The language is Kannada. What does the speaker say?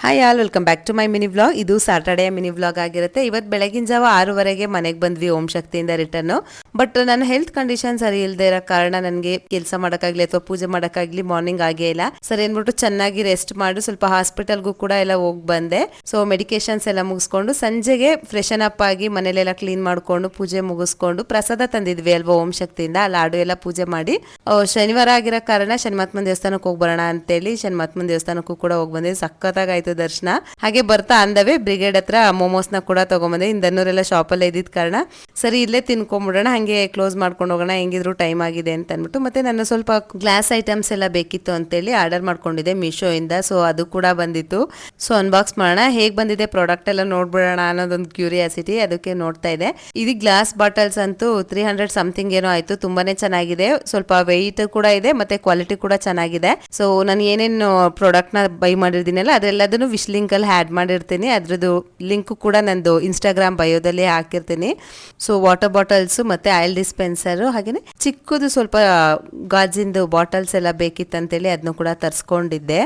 Hi all welcome back to my mini vlog. ಇದು ಸ್ಯಾಟರ್ಡೇ ಮಿನಿ ವ್ಲಾಗ್ ಆಗಿರುತ್ತೆ. ಇವತ್ತು ಬೆಳಗಿನ ಜಾವ 6:30ಗೆ ಮನೆಗೆ ಬಂದ್ವಿ ಓಂ ಶಕ್ತಿಯಿಂದ ರಿಟರ್ನು. ಬಟ್ ನನ್ನ ಹೆಲ್ತ್ ಕಂಡೀಷನ್ ಸರಿ ಇಲ್ಲದೆ ಇರೋ ಕಾರಣ ನನಗೆ ಕೆಲಸ ಮಾಡೋಕ್ಕಾಗಲಿ ಅಥವಾ ಪೂಜೆ ಮಾಡೋಕ್ಕಾಗಲಿ ಮಾರ್ನಿಂಗ್ ಆಗೇ ಇಲ್ಲ. ಸರಿ ಅಂದ್ಬಿಟ್ಟು ಚೆನ್ನಾಗಿ ರೆಸ್ಟ್ ಮಾಡಿ ಸ್ವಲ್ಪ ಹಾಸ್ಪಿಟಲ್ಗೂ ಕೂಡ ಎಲ್ಲ ಹೋಗಿ ಬಂದೆ. ಸೊ ಮೆಡಿಕೇಶನ್ಸ್ ಎಲ್ಲ ಮುಗಿಸ್ಕೊಂಡು ಸಂಜೆಗೆ ಫ್ರೆಶನ್ ಅಪ್ ಆಗಿ ಮನೇಲೆಲ್ಲ ಕ್ಲೀನ್ ಮಾಡ್ಕೊಂಡು ಪೂಜೆ ಮುಗಿಸ್ಕೊಂಡು ಪ್ರಸಾದ ತಂದಿದ್ವಿ ಅಲ್ವಾ ಓಂ ಶಕ್ತಿಯಿಂದ. ಲಾಡು ಎಲ್ಲ ಪೂಜೆ ಮಾಡಿ ಶನಿವಾರ ಆಗಿರೋ ಕಾರಣ ಶನಿಮಾತ್ಮನ ದೇವಸ್ಥಾನಕ್ಕೆ ಹೋಗಿ ಬರೋಣ ಅಂತೇಳಿ ಶನಿಮಾತ್ಮನ ದೇವಸ್ಥಾನಕ್ಕೂ ಕೂಡ ಹೋಗಿ ಬಂದೆ. ಸಖತ್ತಾಗಾಯ್ತು ದರ್ಶನ. ಹಾಗೆ ಬರ್ತಾ ಅಂದವೇ ಬ್ರಿಗೇಡ್ ಹತ್ರ ಮೋಮೋಸ್ನ ಕೂಡ ತಗೊಂಬಂದೆ. ಇಂದನ್ನೂರೆಲ್ಲ ಶಾಪಲ್ಲೇ ಇದ್ದಿದ್ದ ಕಾರಣ ಸರಿ ಇಲ್ಲೇ ತಿನ್ಕೊಂಡ್ಬಿಡೋಣ, ಹಾಗೆ ಕ್ಲೋಸ್ ಮಾಡ್ಕೊಂಡು ಹೋಗೋಣ, ಹೆಂಗಿದ್ರು ಟೈಮ್ ಆಗಿದೆ ಅಂತ ಅಂದ್ಬಿಟ್ಟು. ಮತ್ತೆ ನನ್ನ ಸ್ವಲ್ಪ ಗ್ಲಾಸ್ ಐಟಮ್ಸ್ ಎಲ್ಲ ಬೇಕಿತ್ತು ಅಂತೇಳಿ ಆರ್ಡರ್ ಮಾಡ್ಕೊಂಡಿದ್ದೆ ಮೀಶೋ ಇಂದ. ಸೊ ಅದು ಕೂಡ ಬಂದಿತ್ತು. ಸೊ ಅನ್ಬಾಕ್ಸ್ ಮಾಡೋಣ, ಹೇಗ್ ಬಂದಿದೆ ಪ್ರಾಡಕ್ಟ್ ಎಲ್ಲ ನೋಡ್ಬಿಡೋಣ ಅನ್ನೋದೊಂದು ಕ್ಯೂರಿಯಾಸಿಟಿ, ಅದಕ್ಕೆ ನೋಡ್ತಾ ಇದೆ. ಇದು ಗ್ಲಾಸ್ ಬಾಟಲ್ಸ್ ಅಂತೂ 300 ಸಮಥಿಂಗ್ ಏನೋ ಆಯ್ತು. ತುಂಬಾನೇ ಚೆನ್ನಾಗಿದೆ, ಸ್ವಲ್ಪ ವೆಯ್ಟ್ ಕೂಡ ಇದೆ ಮತ್ತೆ ಕ್ವಾಲಿಟಿ ಕೂಡ ಚೆನ್ನಾಗಿದೆ. ಸೊ ನಾನು ಏನೇನು ಪ್ರಾಡಕ್ಟ್ ನ ಬೈ ಮಾಡಿರ್ತೀನಲ್ಲ ಅದೆಲ್ಲದನ್ನು ವಿಶ್ ಲಿಂಕ್ ಅಲ್ಲಿ ಆಡ್ ಮಾಡಿರ್ತೀನಿ. ಅದ್ರದ್ದು ಲಿಂಕ್ ಕೂಡ ನಂದು ಇನ್ಸ್ಟಾಗ್ರಾಮ್ ಬಯೋದಲ್ಲಿ ಹಾಕಿರ್ತೀನಿ. ಸೊ ವಾಟರ್ ಬಾಟಲ್ಸ್ ಮತ್ತೆ ಆಯಿಲ್ ಡಿಸ್ಪೆನ್ಸರ್, ಹಾಗೇನೆ ಚಿಕ್ಕದು ಸ್ವಲ್ಪ ಗಾಜಿಂದು ಬಾಟಲ್ಸ್ ಎಲ್ಲ ಬೇಕಿತ್ತಂತೇಳಿ ಅದನ್ನು ಕೂಡ ತರಿಸ್ಕೊಂಡಿದ್ದೆ.